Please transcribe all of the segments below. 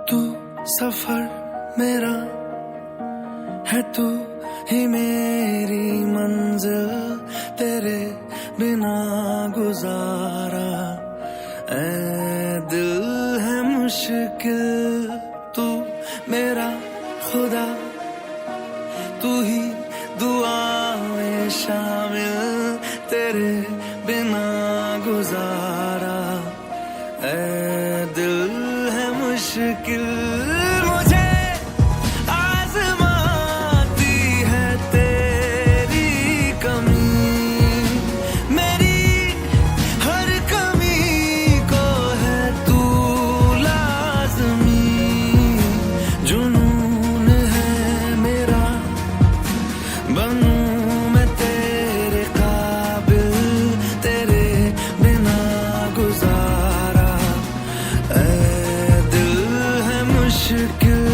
तू सफर मेरा है, तू ही मेरी मंजिल, तेरे बिना गुजारा ऐ दिल है मुश्किल। तू मेरा खुदा, तू ही दुआ में शामिल, तेरे बिना गुजारा ऐ दिल है मुश्किल। मुझे आज़माती है तेरी कमी, मेरी हर कमी को है तू लाज़मी। जुनून है मेरा, बनूं मैं तेरे काबिल, तेरे बिना गुजारा ऐ दिल है मुश्किल।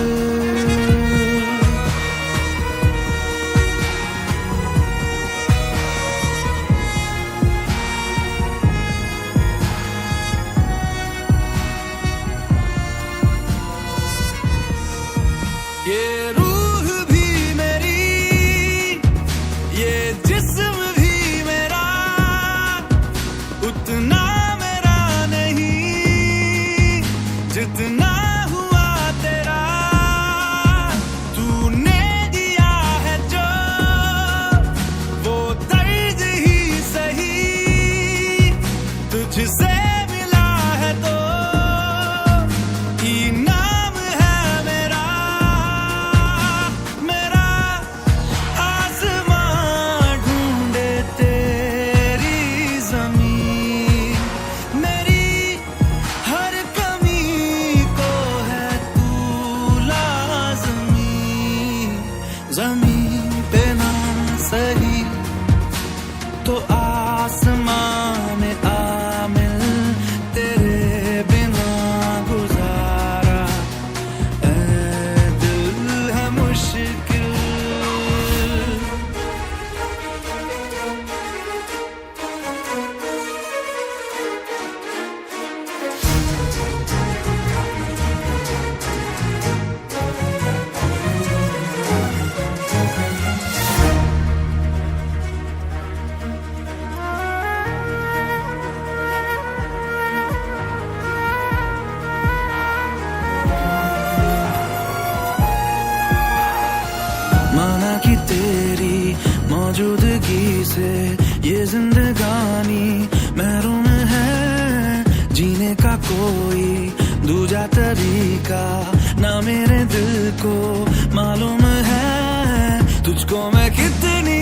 ये रूह भी मेरी, ये जिस्म भी मेरा, उतना मेरा नहीं जितना हुआ तेरा। तूने दिया है जो वो दर्द ही सही, तुझसे मिला है तो इनाम है मेरा। मेरा आसमां ढूंढे तेरी ज़मीन, मेरी हर कमी को है तू लाज़मी। ज़मीन पे ना सही तो आसमां में आमिल, तेरे बिना गुजारा ऐ दिल है मुश्किल। माना कि तेरी मौजूदगी से ये जिंदगानी महरूम है, जीने का कोई दूजा तरीका ना मेरे दिल को मालूम है। तुझको मैं कितनी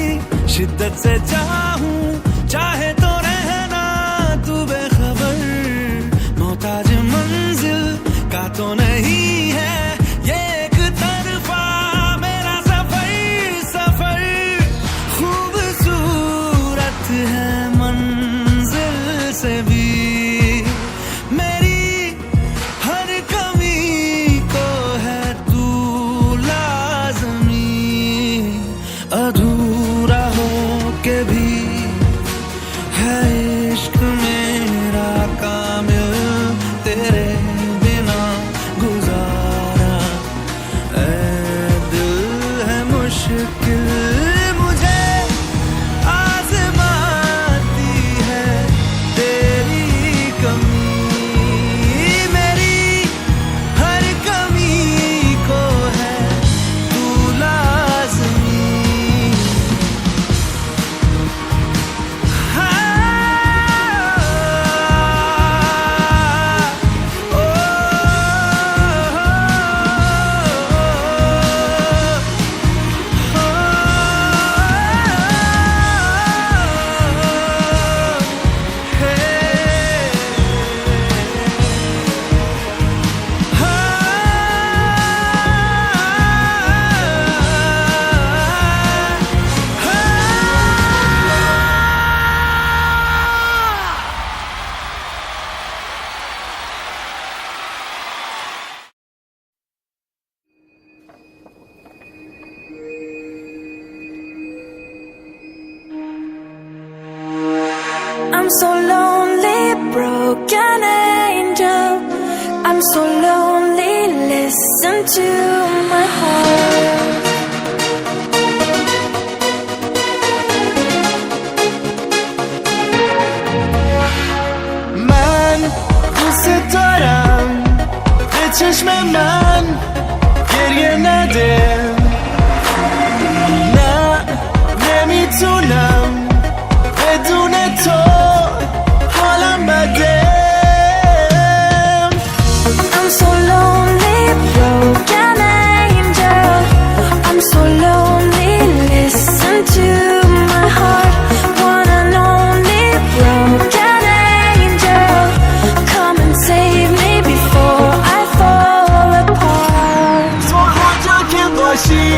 शिद्दत से चाहूं, चाहे तो रहना तू बेखबर, मोहताज मंजिल का तो नहीं है ये एक तरफा मेरा सफर। सफर खूबसूरत है मंजिल से भी, मेरी हर कमी को है तू लाज़मी। अधूरा हो के भी है इश्क मेरा कामिल, तेरे बिना गुजारा ऐ दिल है मुश्किल। मुझे आज़माती है तेरी कमी, मेरी हर कमी को है तू लाज़मी। I'm so lonely, broken angel. I'm so lonely, listen to my heart. من دوست دارم به چشم من گریه نده نه نمیتونم بدون تو حالم بده I'm so lonely, broken angel. I'm so lonely, listen to my heart. One and only broken angel. Come and save me before I fall apart. تو هر جا که باشی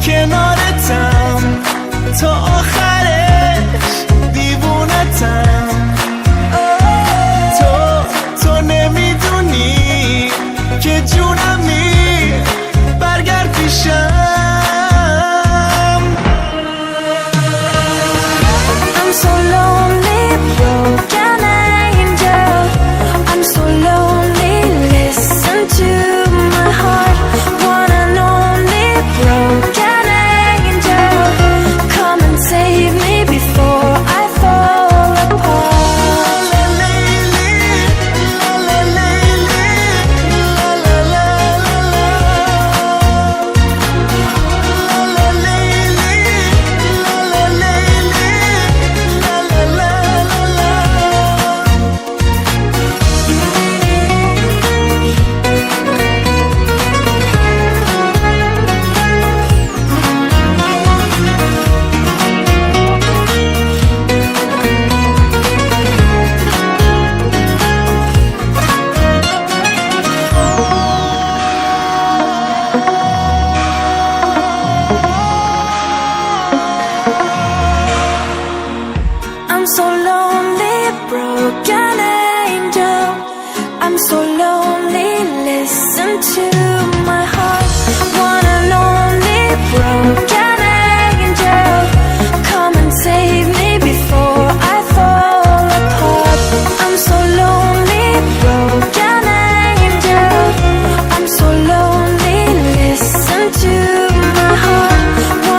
کنارتم تا آخرش دیوونتم تو نمیدونی که جونمی برگرد پیشم I'm so lonely, broken angel. I'm so lonely, listen to my heart. One and only broken angel. Come and save me before I fall apart. I'm so lonely, broken angel. I'm so lonely, listen to my heart. One and only broken angel. Come and save me before I fall apart. I'm so lonely, broken angel. I'm so lonely, listen to my heart.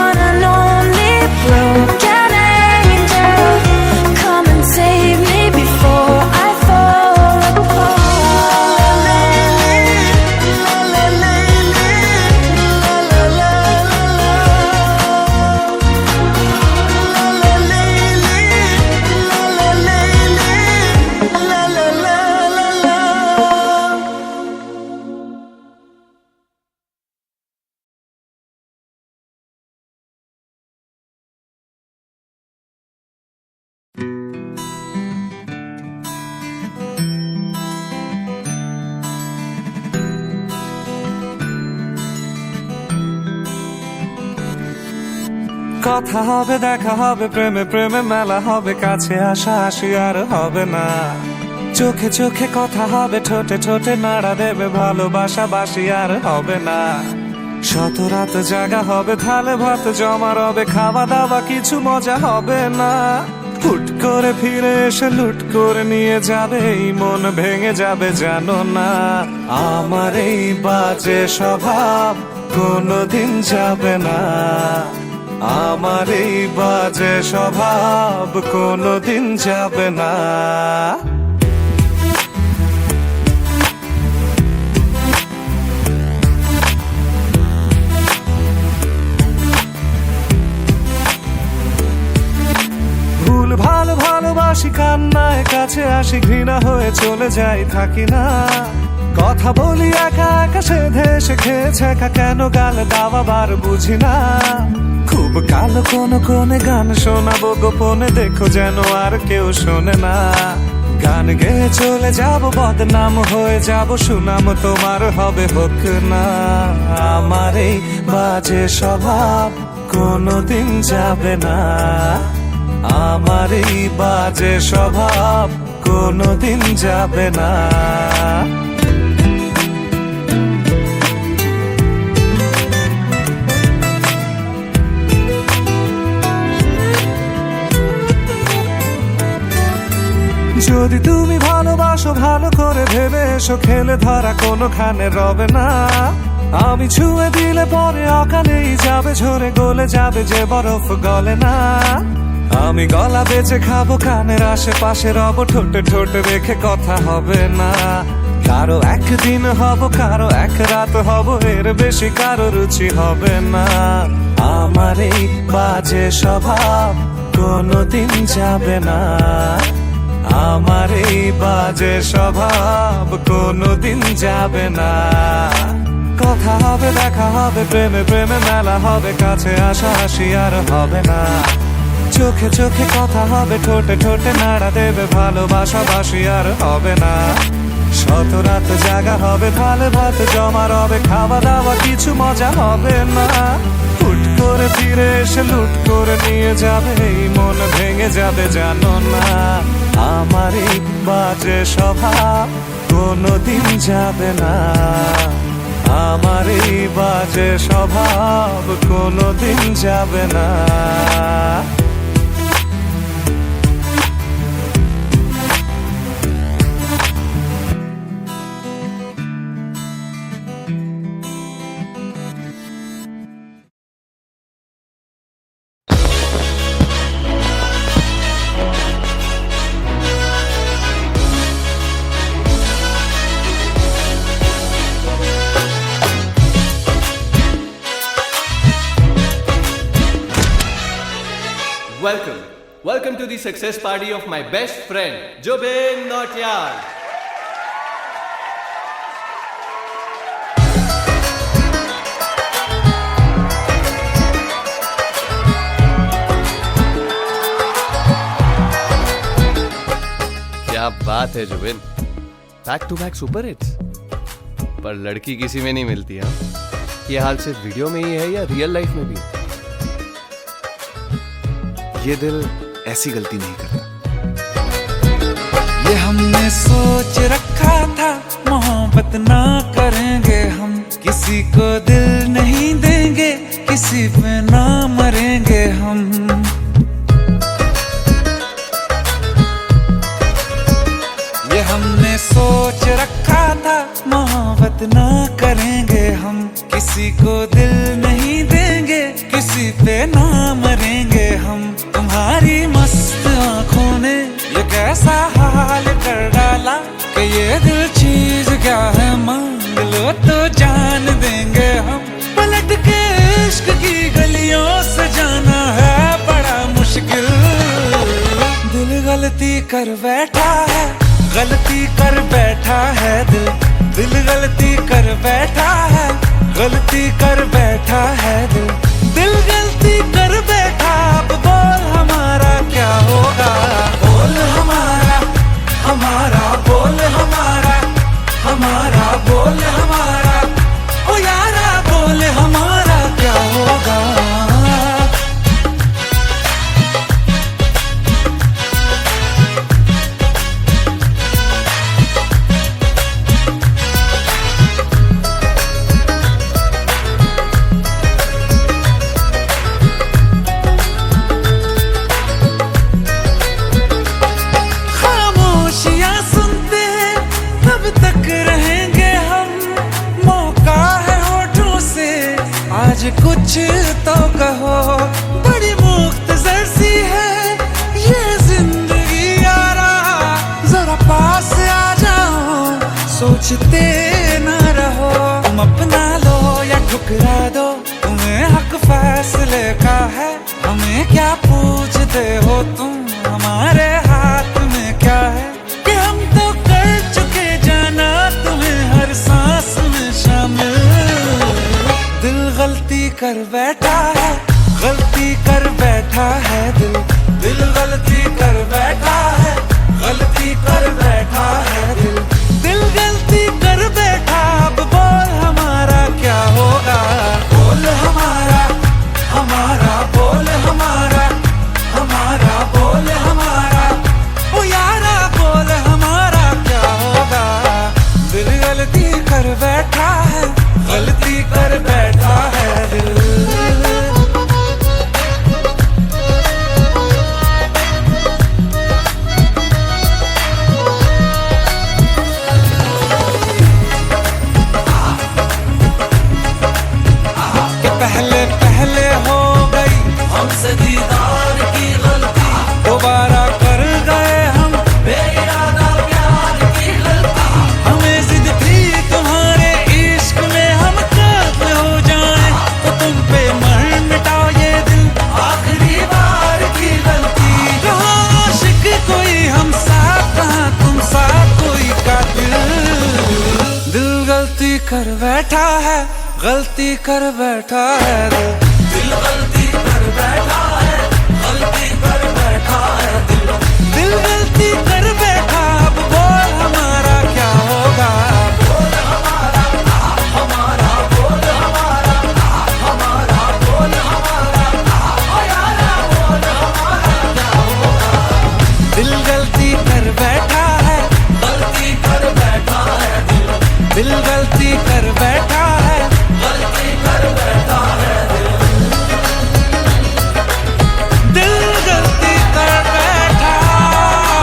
One and only broken angel. Come and save me before I fall apart. কথা হবে দেখা হবে প্রেমে প্রেমে মেলা হবে কাছে আসা আসি আর হবে না চোখে চোখে কথা হবে ঠোঁটে ঠোঁটে নাড়া দেবে ভালোবাসা বাসি আর হবে না শত রাত জাগা হবে থালে ভাত জমা রবে খাওয়া দাওয়া কিছু মজা হবে না হুট করে ফিরে এসে লুট করে নিয়ে যাবে এই মন ভেঙে যাবে জানো না আমার এই বাজে স্বভাব কোনোদিন যাবে না আমার এই বাজে স্বভাব কোনোদিন যাবে না ভুল ভালো ভালোবাসি কান্নায় কাছে আসি ঘৃণা হয়ে চলে যাই থাকি না কথা বলি একা একা সেধে এসে খেয়েছে একা কেন গাল দাওয়াবার বুঝি না খুব কালো কোনে গান শোনাবো গোপনে দেখো যেন আর কেউ শোনে না গান গেয়ে চলে যাব বদনাম হয়ে যাব সুনাম তোমার হবে হোক না আমার এই বাজে স্বভাব কোনোদিন যাবে না আমার এই বাজে স্বভাব কোনোদিন যাবে না যদি তুমি ভালোবাসো আসো ভালো করে ভেবে এসো, খেলে ধরা কোনোখানে রবে না। আমি ছুঁয়ে দিলে পরে অকালেই যাবে ঝরে, গলে যাবে যে বরফ গলে না। আমি গলা বেঁচে খাবো, কানের আশেপাশে রব, ঠোঁটে ঠোঁটে রেখে কথা হবে না। কারো একদিন হব, কারো এক রাত হব, এর বেশি কারো রুচি হবে না। আমার এই বাজে স্বভাব কোনোদিন যাবে না, আমার এই বাজে স্বভাব কোনোদিন যাবে না। কথা হবে, দেখা হবে, প্রেমে প্রেমে মেলা হবে, কাছে আসা হাসি আর হবে না। চোখে চোখে কথা হবে, ঠোঁটে ঠোঁটে নাড়া দেবে, ভালোবাসা বাসি আর হবে না। শত রাত জাগা হবে, ভালো ভাত জমা রবে, খাওয়া দাওয়া কিছু মজা হবে না। হুট করে ফিরে এসে লুট করে নিয়ে যাবে, এই মন ভেঙে যাবে জানো না। আমার এই বাজে স্বভাব কোনোদিন যাবে না, আমার এই বাজে স্বভাব কোনোদিন যাবে না। Welcome to the success party of my best friend, Jobin Nautiyal. क्या बात है Jubin, back to back super hits. पर लड़की किसी में नहीं मिलती है। ये हाल सिर्फ वीडियो में ही है या रियल लाइफ में भी? ये दिल ऐसी गलती नहीं करता। ये हमने सोच रखा था, मोहब्बत ना करेंगे हम, किसी को दिल नहीं देंगे, किसी पे ना मरेंगे हम। ये हमने सोच रखा था, मोहब्बत ना करेंगे हम, किसी को दिल नहीं देंगे, किसी पे ना मरेंगे हम। तुम्हारी मस्त आंखों ने ये कैसा हाल कर डाला कि ये दिल चीज क्या है, मांग लो तो जान देंगे हम। पलट के इश्क की गलियों से जाना है बड़ा मुश्किल। दिल गलती कर बैठा है, गलती कर बैठा है दिल, दिल गलती कर बैठा है, गलती कर बैठा है दिल, दिल गलती कर बैठा। अब बोल हमारा क्या होगा, बोल हमारा, हमारा बोल हमारा, हमारा बोल हमारा, ओ यारा बोल हमारा क्या होगा। कुछ तो कहो, बड़ी मुख्तसर सी है ये जिंदगी यारा, जरा पास आ जाओ, सोचते ना रहो। तुम अपना लो या ठुकरा दो, तुम्हें हक फैसले का है, हमें क्या पूछते हो तुम, हमारे हाथ में क्या है कि हम तो कर चुके जाना तुम्हें हर सांस में शामिल। दिल गलती कर बैठा है, गलती कर बैठा है दिल, दिल गलती कर बैठा है, गलती कर बैठा है दिल, दिल गलती कर बैठा। अब बोल हमारा क्या होगा, बोल हमारा, हमारा बोल हमारा, हमारा बोल हमारा, ओ यारा बोल हमारा क्या होगा। दिल गलती कर बैठा है, गलती कर बैठा है दिल। कर बैठा है, गलती कर बैठा है दिल गलती कर बैठा है, गलती कर बैठा है दिल गलती कर बैठा। अब बोल हमारा क्या होगा, बोल हमारा हमारा, बोल हमारा हमारा, बोल हमारा ओ यारा, बोल हमारा क्या होगा। दिल गलती कर बैठा है, गलती कर बैठा है दिल गलती कर बैठा है, गलती कर बैठा है दिल गलती कर बैठा है।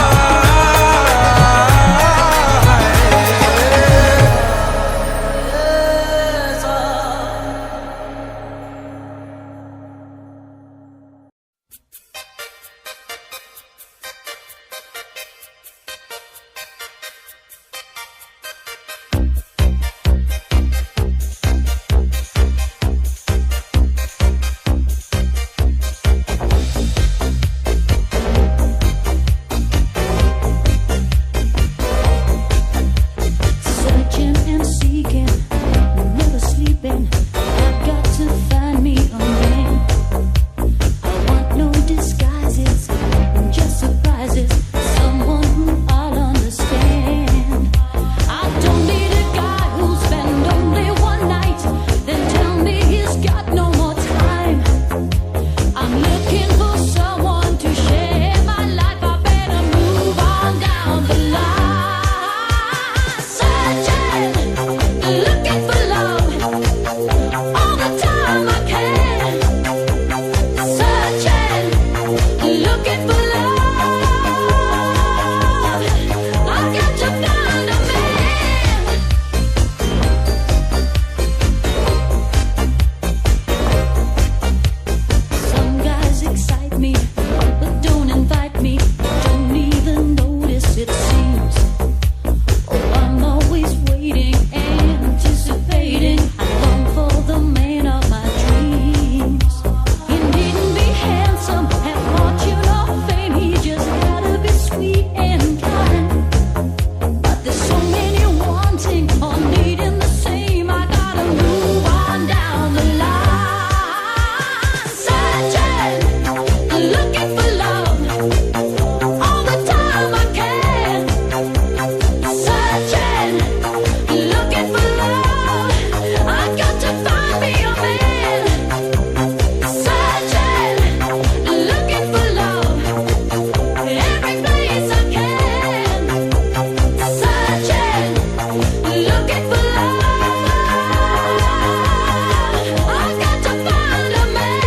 Searching and seeking, never sleeping. I've got to find me a man. I want no disguises, just surprises. Someone who I'll understand. I don't need a guy who'll spend only one night, then tell me he's got no more time. I'm looking for someone to share my life. I better move on down the line. Searching, looking for love all the time I can. Searching, looking for love. I've got to find a man. Some guys excite me, but don't invite me. Don't even notice it seems. Oh, I'm always waiting, anticipating. I long for the man of my dreams. He needn't be handsome, have fortune or fame. He just gotta be sweet and kind. But there's so many wanting or needing the same. I gotta move on down the line. Searching, looking for love all the time I can. Searching, looking for love. I got to find me a man. Searching, looking for love every place I can. Searching, looking for love. I got to find a man.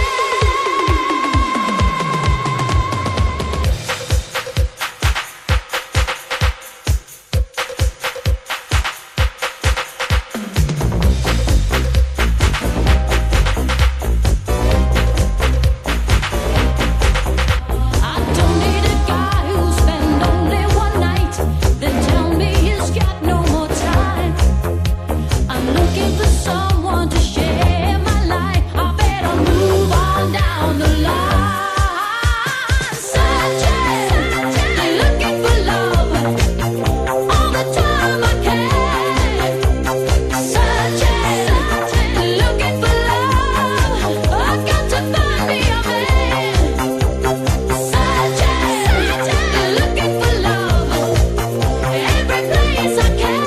I don't need a guy who'll spend only one night, then tell me he's got no more time. I'm looking for someone to share my life. I better move on down the line. Searching, looking for love all the time I can. Searching, looking for love. I've got to find me a man. Searching, looking for love every place I can.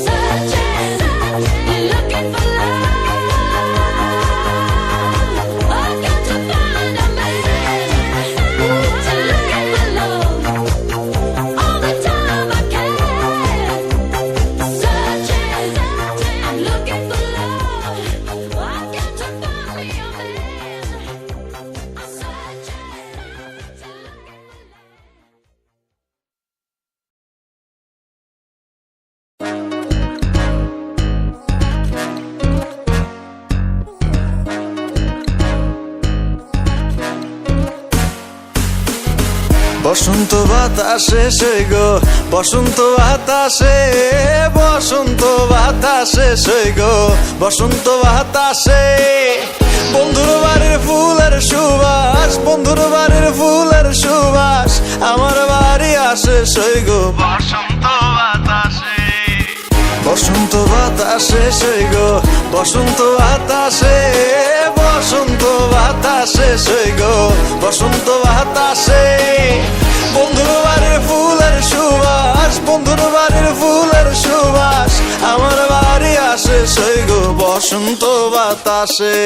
Searching, looking for love. I've got to find a man. Looking for love all the time I can. Searching, I'm looking for love. I've got to find me a man. বসন্ত বাতাসে সই গো, বসন্ত বাতাসে, বসন্ত বাতাসে সই গো, বসন্ত বাতাসে। বন্ধুর বাড়ির ফুলের সুবাস, বন্ধুর বাড়ির ফুলের সুবাস আমার বাড়ি আসে সই গো, বসন্ত বাতাসে। বসন্ত বাতাসে সই গো বসন্ত বাতাসে বসন্ত বাতাসে সই গো বসন্ত বাতাসে বন্ধুর বাড়ির ফুলের সুবাস বন্ধুর বাড়ির ফুলের সুবাস আমার বাড়ি আসে সই গো বসন্ত বাতাসে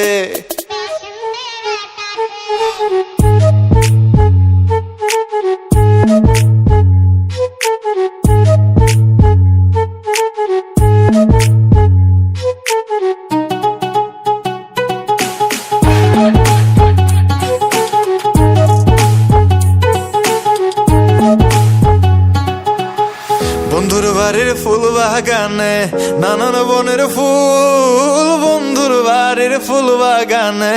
বন্ধুর বাড়ির ফুল বাগানে নানান বনের ফুল বন্ধুর বাড়ির ফুল বাগানে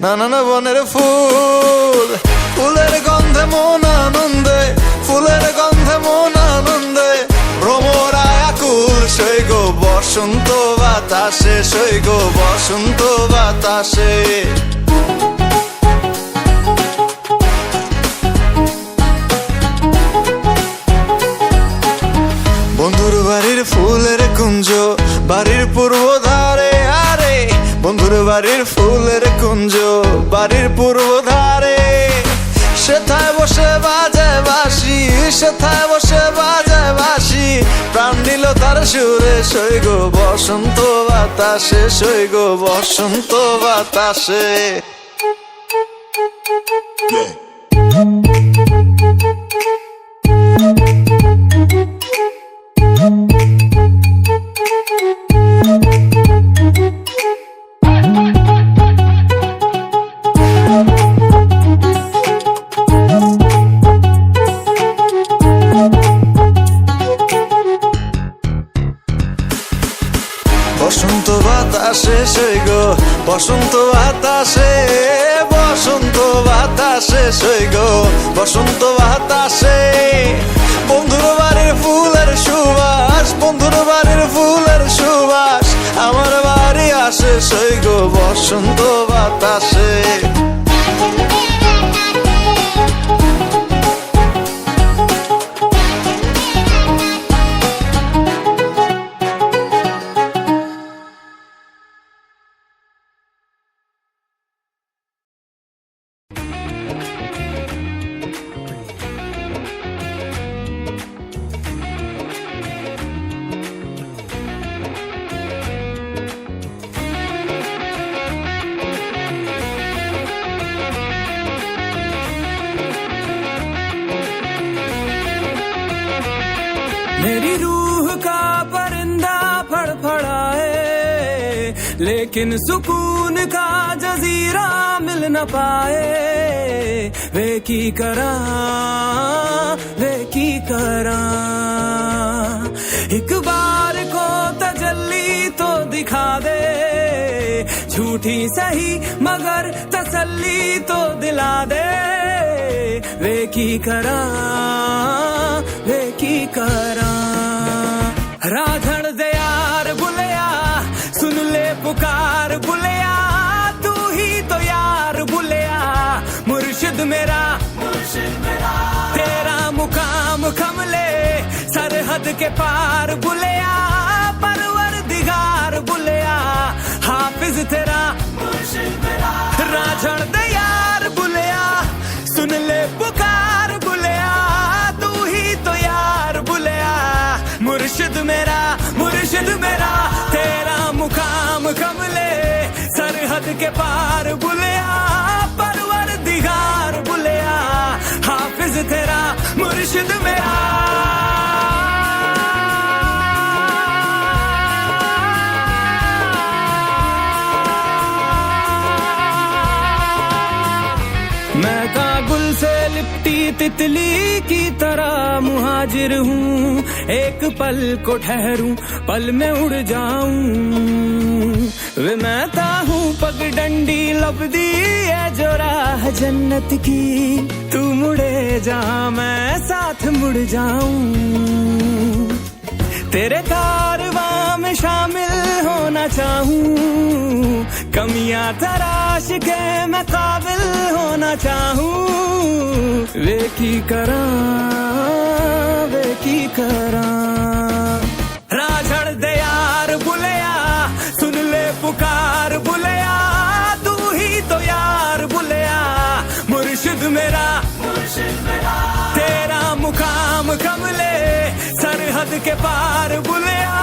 নানান বনের ফুল ফুলের গন্ধে মন আনন্দে ফুলের গন্ধে মন আনন্দে ভ্রমরায় আকুল সই গো বসন্ত বাতাসে সই গো বসন্ত বাতাসে বন্ধুর বাড়ির ফুলের কুঞ্জ বাড়ির পূর্ব ধারে আরে বন্ধুর বাড়ির ফুলের কুঞ্জ বাড়ির পূর্ব ধারে সেথায় বসে বাজায় বাঁশি সেথায় বসে বাজায় বাঁশি প্রাণ নিল তার সুরে সই গো বসন্ত বাতাসে সই গো বসন্ত বাতাসে বসন্ত বাতাসে সই গো বসন্ত বাতাসে বসন্ত বাতাসে সই গো বসন্ত বাতাসে বন্ধুর বাড়ির ফুলের সুবাস বন্ধুর বাড়ির ফুলের সুবাস আমার বাড়ি আসে সই গো বসন্ত বাতাসে मेरी रूह का परिंदा फड़फड़ाए लेकिन सुकून का जजीरा मिल न पाए वे की करा एक बार को तजल्ली तो दिखा दे झूठी सही मगर तसल्ली तो दिला दे वे की करा राधड़ दे यार बुलिया सुन ले पुकार बुलिया तू ही तो यार बुलिया मुर्शिद मेरा तेरा मुकाम कमले सरहद के पार बुलिया परवरदिगार बुलिया हाफिज तेरा राधड़ दे यार बुलिया सुन ले पुकार बुलिया तू ही तो यार बुलिया मुर्शिद मेरा तेरा मुकाम कमले सरहद के पार बुलिया परवरदिगार बुलिया हाफिज तेरा मुर्शिद मेरा मैं काबुल से लिपटी तितली की तरह मुहाजिर हूँ एक पल को ठहरूं पल में उड़ जाऊं वे मैं हूँ पगडंडी लबदी है जो राह जन्नत की तू मुड़े जहाँ मैं साथ मुड़ जाऊं तेरे कारवां में शामिल होना चाहूं कमियां तराश के मैं काबिल होना चाहूं वे की करा राझड़ दे यार बुलिया सुन ले पुकार बुलिया तू ही तो यार बुलिया मुर्शिद मेरा तेरा मुकाम कमले सरहद के पार बुलिया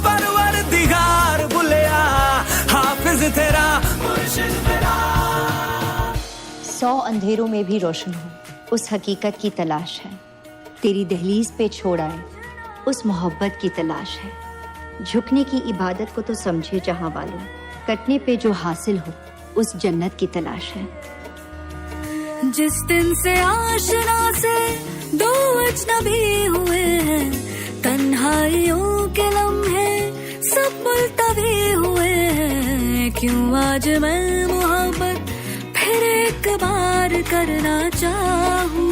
परवरदिगार बुलिया हाफिज तेरा 100 अंधेरों में भी रोशन हो उस हकीकत की तलाश है तेरी दहलीज पे छोड़ आए उस मोहब्बत की तलाश है झुकने की इबादत को तो समझे जहां वालों कटने पे जो हासिल हो उस जन्नत की तलाश है जिस दिन से आशना से दो अजनबी हुए हैं तन्हाइयों के लम्हे सब मुल्तवी हुए हैं क्यों आज मैं मोहब्बत फिर एक बार करना चाहूं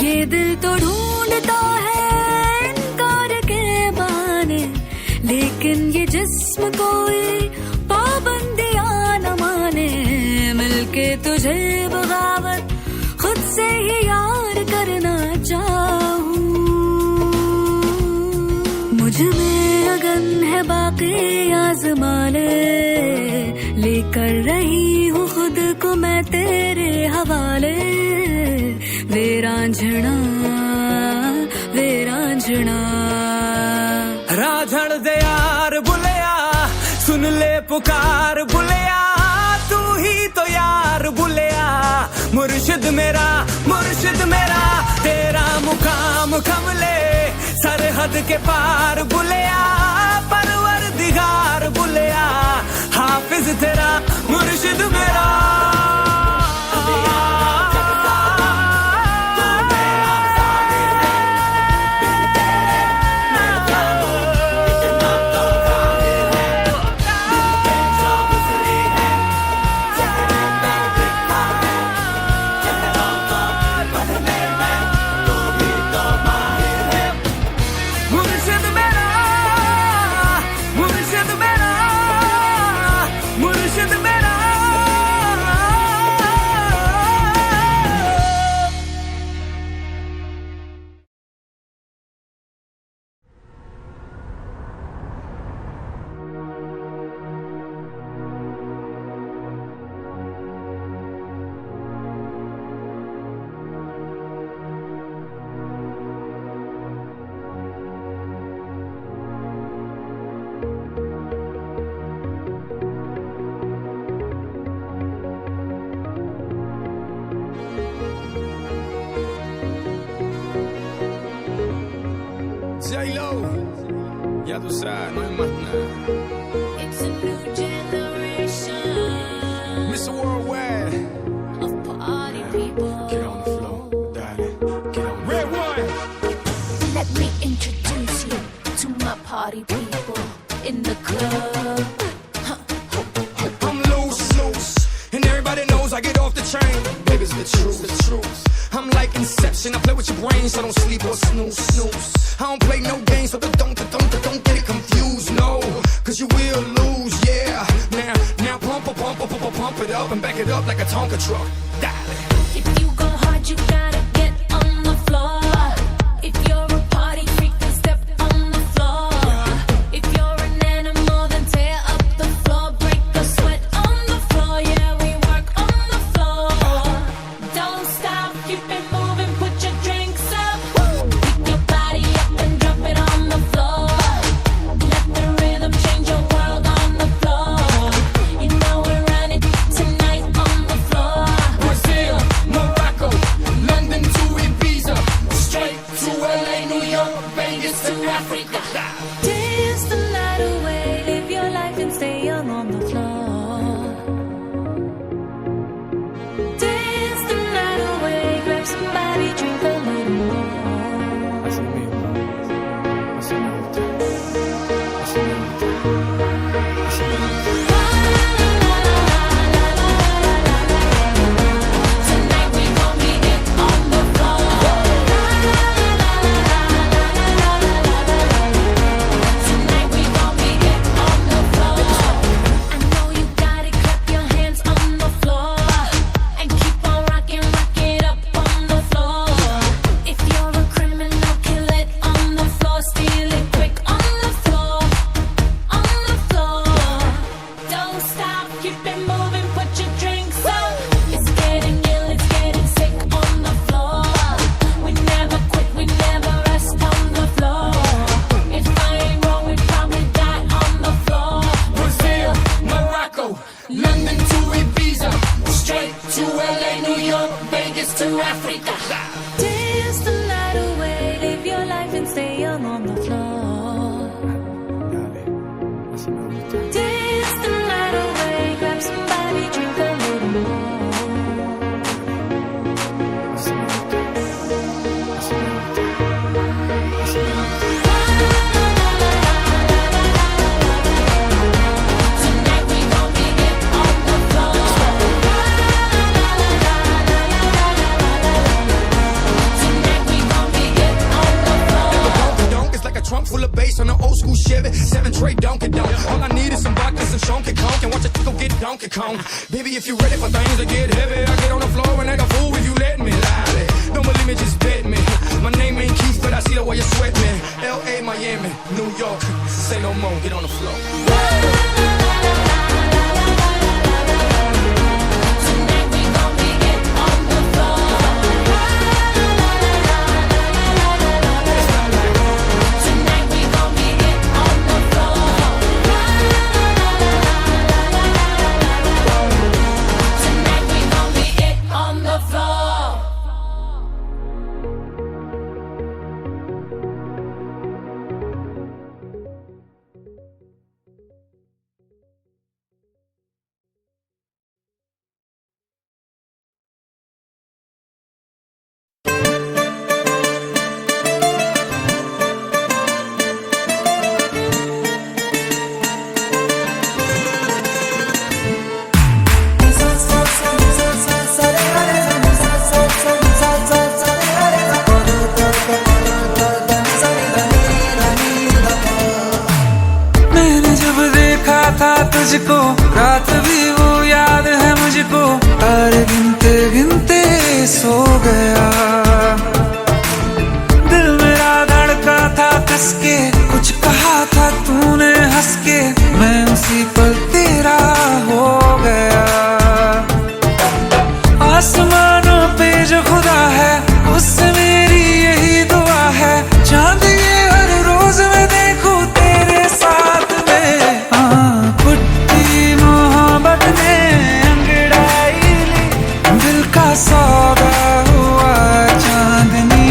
ये दिल तो ढूंढता है इनकार के बहाने लेकिन ये जिस्म कोई पाबंदियां न माने मिलके तुझे बगावत खुद से ही यार करना चाहूं मुझ में अगन है बाकी आज़माने लेकर रही हूँ खुद को मैं तेरे हवाले वे रांझना राझड़ दे यार बुलिया सुन ले पुकार बुलिया तू ही तो यार बुलिया मुर्शिद मेरा तेरा मुकाम कमले सरहद के पार बुलिया परवरदिगार बुलिया हाफिज तेरा मुर्शिद मेरा J-Lo, ya tú sabes, no hay más nada. It's a new generation Mr. Worldwide, of party people. get on the floor, darling, get on the Red one. Let me introduce you to my party people in the club. I'm loose, and everybody knows I get off the train. Baby's the truth. I'm like Inception, I play with your brain, so don't sleep or snooze. I don't play no games, so don't get it confused, no. Cause you will lose, yeah. Now pump it up and back it up like a Tonka truck. Darling. If you go hard, you gotta get on the floor. If you're a party freak, then step on the floor. If you're an animal, then tear up the floor. Break the sweat on the floor, yeah, we work on the floor. Don't stop, keep it moving, put your drinks up. Pick your body up and drop it on the floor. Let the rhythm change your world on the floor. You know we're running tonight on the floor. Brazil, Morocco, London, Dance the night away, live your life and stay young on the floor. Dance the night away, grab somebody, drink a little more. Tonight we gon' be it on the floor. Tonight we gon' be it on the floor. Donk, it's like a trunk full of bass on an old school Chevy. 7 tray Donkey Donk. All I need is some vodka, some Shonky Conk, and watch a chico get Donkey Kong. Baby, if you ready for things to get heavy, I get on the floor and act a fool if you let me. Lie. Don't believe me, just bet me. My name ain't Keith, but I see the way you sweat me. L.A., Miami, New York, say no more, get on the floor. Tonight we gon' be it on the floor. Tonight we gon' be it on the floor. Tonight we gon' be it on the floor. मैंने जब देखा था तुझको, रात भी वो याद है मुझको, तारे गिनते गिनते सो गया। दिल मेरा धड़का था कस के, कुछ कहा था तूने हंस के, मैं उसी पल तेरा हो गया। आसमानों पे जो खुदा है, उससे मेरी यही दुआ है, चांद ये हर रोज मैं देखूं तेरे साथ में। पुट्टी मोहब्बत ने अंगड़ाई ली, दिल का सौदा हुआ चांदनी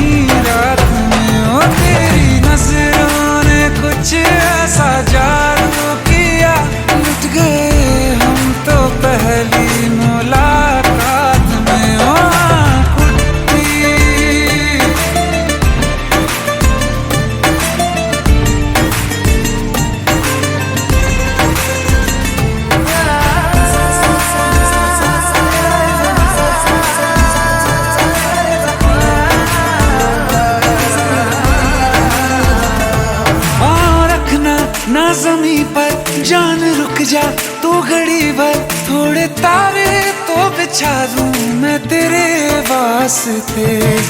रात में। ओ तेरी नजरों ने कुछ ऐसा जादू किया, लुट गए हम तो पहली मुलाकात में। ओ पुट्टी और रखना ना जमी पर, जान रुक जा तू घड़ी भर, थोड़े तारे तो बिछा दूं मैं तेरे वास्ते।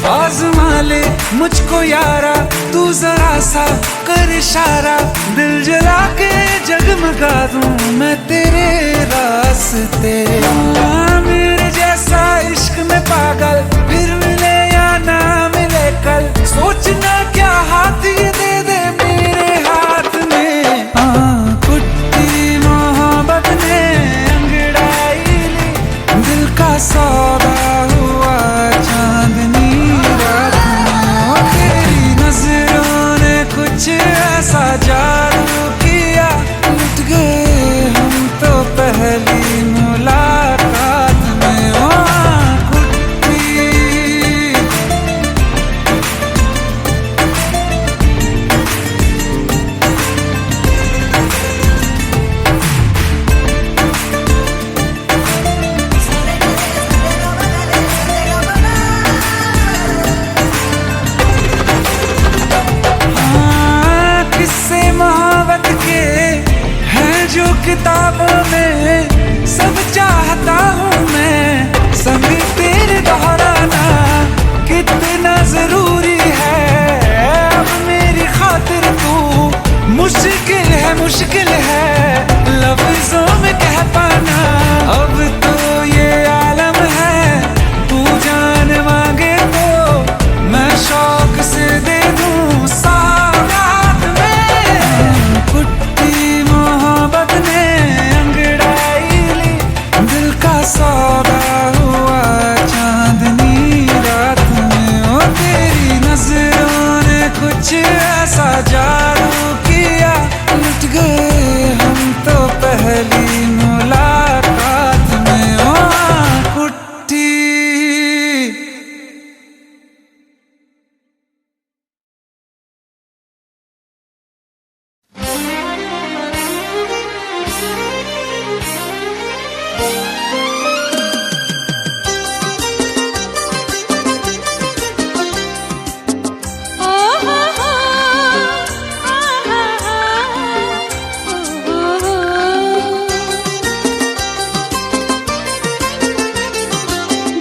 आज़मा ले मुझको यारा, तू जरा सा कर इशारा, दिल जला के जगमगा दूं मैं तेरे रास्ते। मेरे जैसा इश्क में पागल फिर मिले या ना मिले कल, सोचना क्या हाथ ये दे दे मेरे हाथ में। पुट्टी मोहब्बत ने अंगड़ाई ली, दिल का सौदा हुआ चांदनी रात में। ओ तेरी नजरों ने कुछ ऐसा जादू किया, लुट गए हम तो पहली मुलाकात में। ओ पुट्टी कुछ ऐसा जादू किया, लुट गए हम तो पहली मुलाकात में। ओ कुट्टी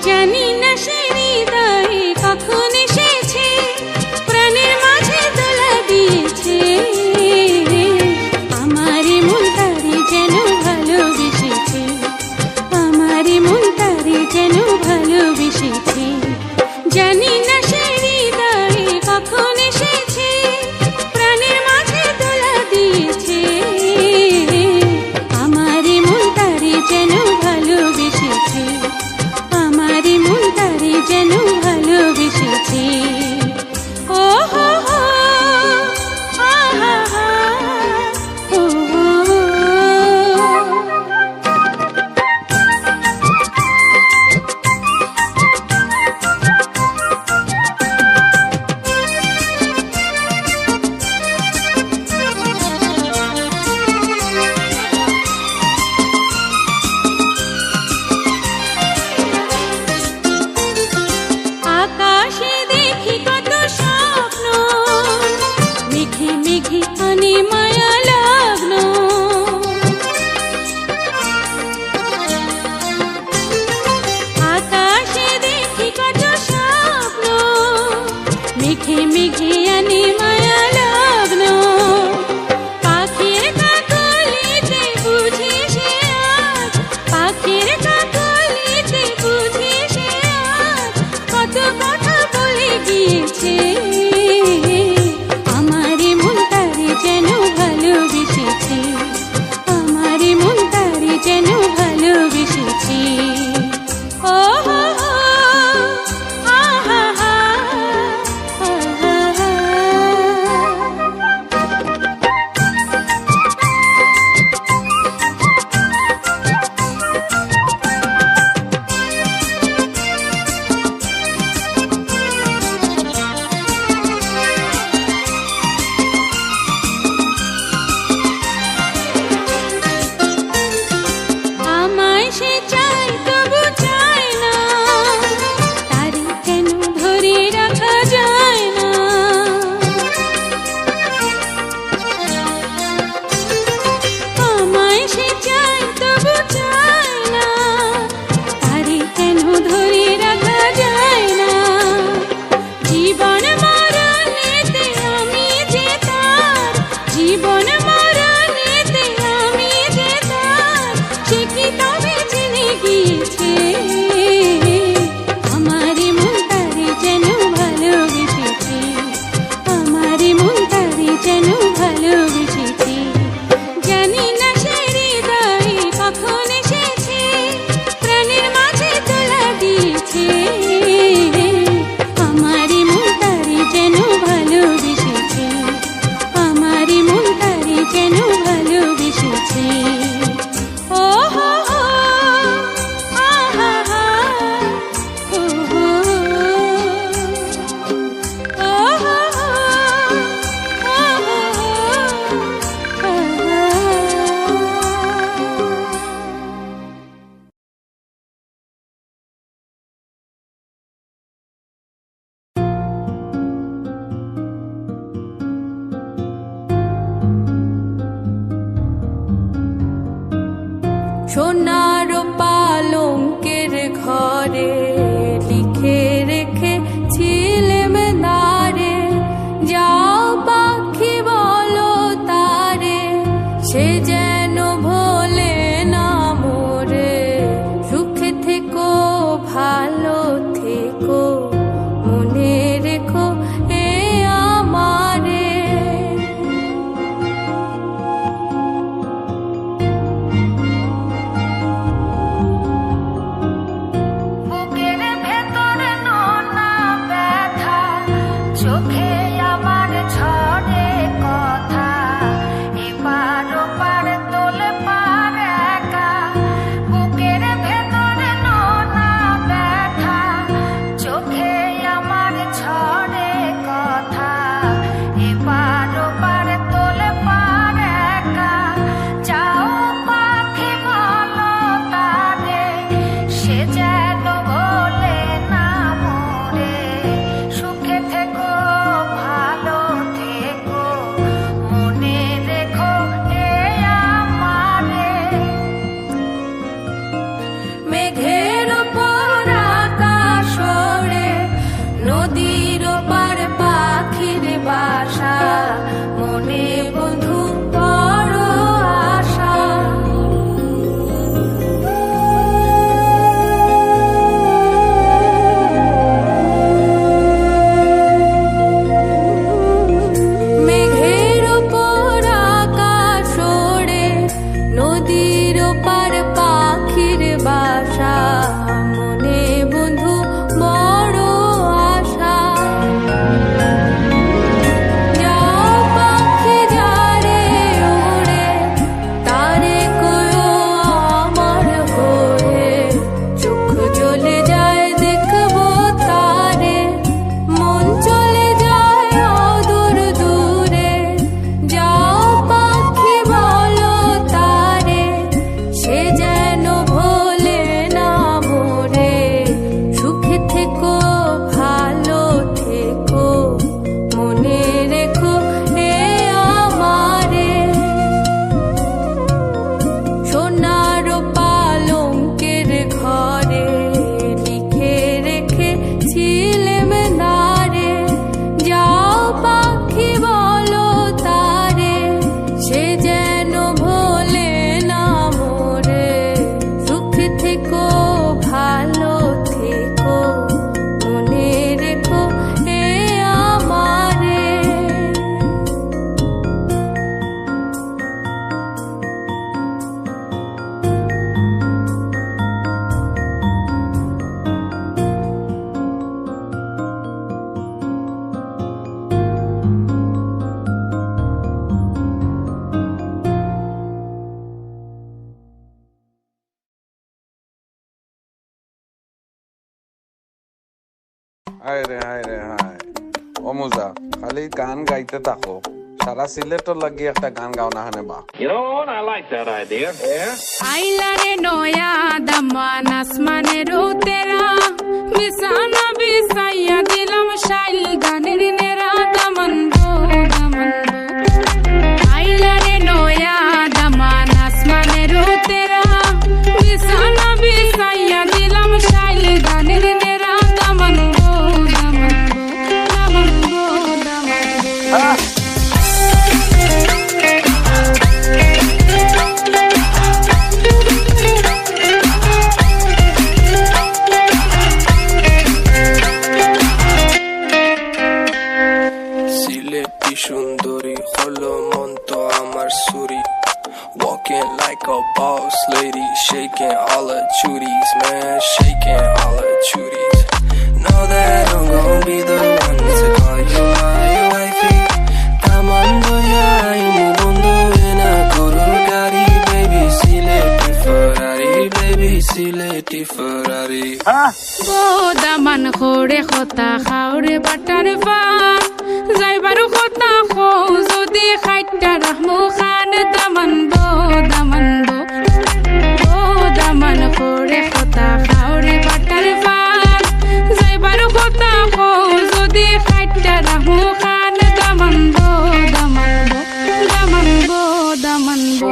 জানি না সে হৃদয়ে কখন এসেছে, প্রাণের মাঝে দোলা দিয়েছে। আমারে মন তারে যেন ভালোবেসেছে, আমারে মন তারে যেন ভালোবেসেছে। জানি না সে হৃদয়ে কখন এসেছে, প্রাণের মাঝে দোলা দিয়েছে। আমারে মন তারে যেন ভালোবেসেছে, আমারে মন তারে যেন ভালোবেসেছে। ও হো হো, আহা হা, ও হো। আকাশে দেখি কত স্বপ্ন, মেঘে মেঘে আনে মায়া লগ্ন। আকাশে দেখি কত স্বপ্ন, মেঘে মেঘে আনে মায়া লগ্ন। পাখির কাকলিতে বুঝি সে আজ, পাখির কাকলিতে বুঝি সে আজ কত কথা বলে গিয়েছে। আমারে মন তারে যেন ভালোবেসেছে, আমারে মন তারে যেন ভালোবেসেছে। ও হো হো, আহা হা, আহা হা। আমায় সে চাই তবু চায় না, তারে কেন ধরে রাখা যায় না। আমায় সে চাই তবু চায় না, তারে কেন ধরে রাখা যায় না। জীবন মরণেতে আমি যে তার, জীবন মরণেতে আমি যে তার, সে কি তবে জেনে গিয়েছে। আমারে মন তারে যেন ভালোবেসেছে, আমারে মন তারে যেন ভালোবেসেছে। জানি না সে হৃদয়ে কখন এসেছে, প্রাণের মাঝে তোলা দিয়েছে। আমারে মন তারে যেন ভালোবেসেছে, আমারে মন তারে যেন ভালোবেসেছে। ও হো হো, আহা হা, ও হো। ও হো হো, আহা হা, আহা। সোনার পালঙ্কের ঘরে লিখে রেখেছিলেম দারে, যাও পাখি বলো তারে, সে যেন ভোলে না মোরে। সুখে থেকো ভালো থেকো, মনে রেখো এ আমারে। বুকের ভেতরে নোনা ব্যথা, চোখে আমার হায় রে হায় রে হায় ও মুজা খালি গান গাইতে থাকো সারা সিলেটর লাগি একটা গান গাও না হানে বা আইলা রে নয়া দামান আসমানের তেরা বিছানা বিছাইয়া দিলাম শাইল গানের নেরা দামান গো দামান গো আইলা রে নয়া দামান আসমানের তেরা বিছানা বিছাইয়া দিলাম শাইল গানের নেরা দামান গো দামান গো দামান গো দামান গো সিলেটি সুন্দরী হলো মন তো আমার সুরি Walking like a boss lady, shaking all her chuties, man, shaking all her chuties. Know that I'm gonna be the one to call you my wifey. Tamando ya imu bondo ena guru gari, baby Sileti Ferrari, baby Sileti Ferrari. O Daman খোরে খতা খাওরে butter পা যাইবারু খতা খো যদি খাইটা রাহমু খান দামান বো দামান বো ও দামান খোরে খতা খাওরে butter পা যাইবারু খতা খো যদি খাইটা রাহমু খান দামান বো দামান বো দামান বো দামান বো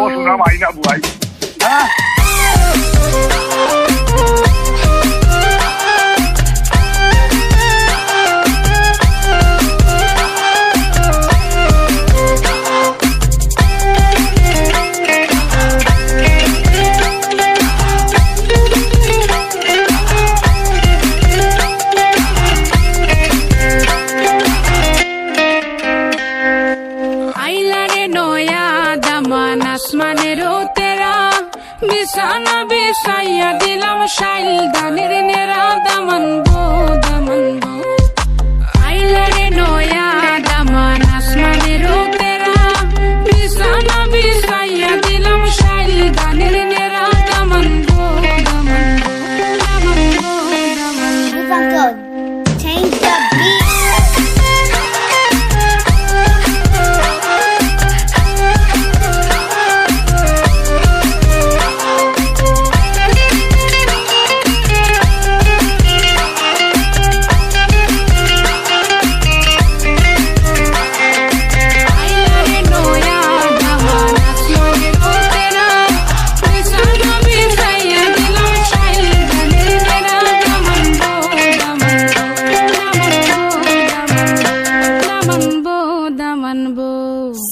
বিছানা বিছাইয়া দিলাম শাইল গানের নেরা দামান গো দামান গো আইলা রে নয়া দামান আসমানের তেরা বিছানা বিছাইয়া দিলাম শাইল গানের নেরা দামান গো দামান গো দামান গো দামান গো Change the beat.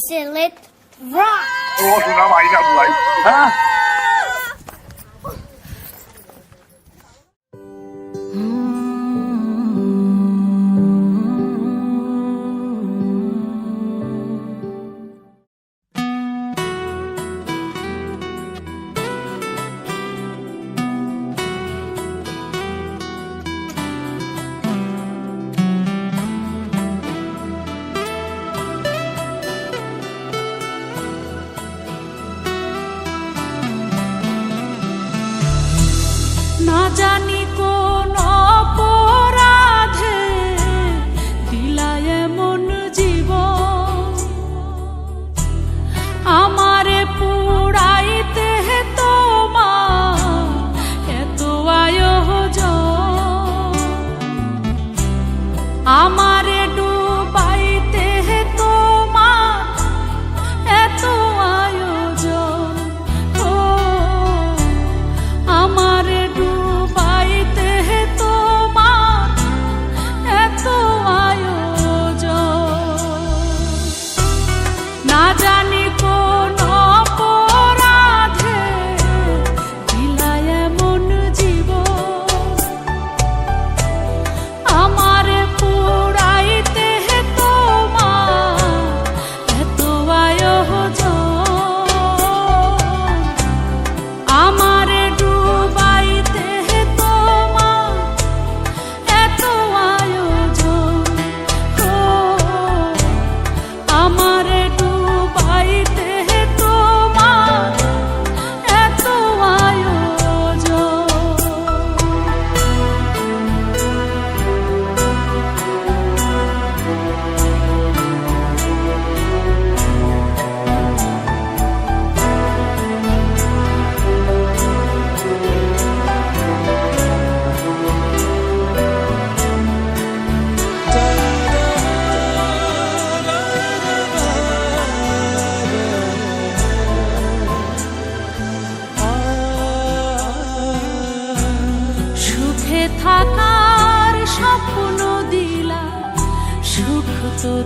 Sillet rock.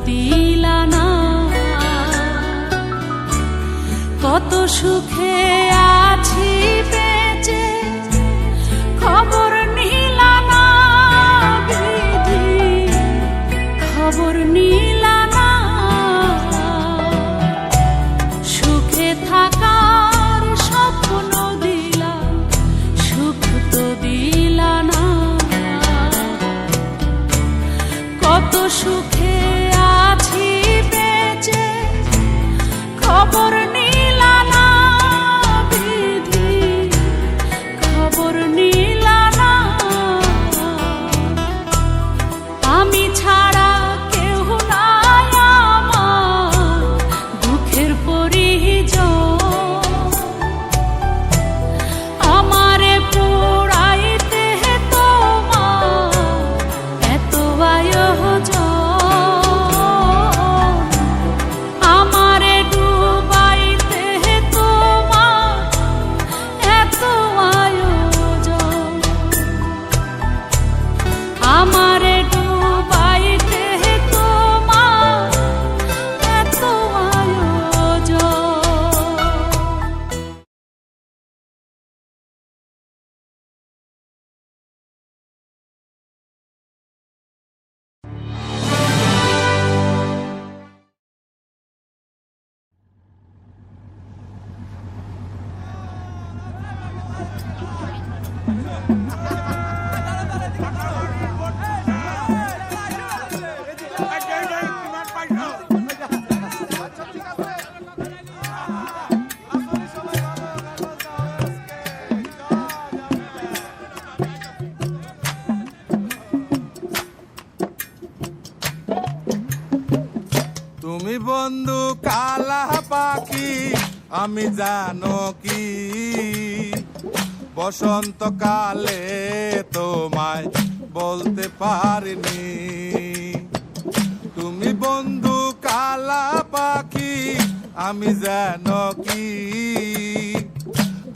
দিলা না কত সুখে আছি বেঁচে খবর নিলা না বিধি খবর নিলা না সুখে থাকার স্বপ্ন দিলা সুখ তো দিলা না কত সুখে আছি বেঁচে খবর নিলা না বিধি খবর নিলা না আমি ছাড়া কেউ নাই আমার দুঃখের পরিজন আমারে পোড়াইতে তোমার এত আয়োজন আমারে ডুবাইতে তোমার এত আয়োজন আমারে ডুবাইতে তোমার এত আয়োজন তুমি বন্ধু কালা পাখি আমি জানো কি বসন্তকালে তোমায় বলতে পারিনি তুমি বন্ধু কালা পাখি আমি জানো কি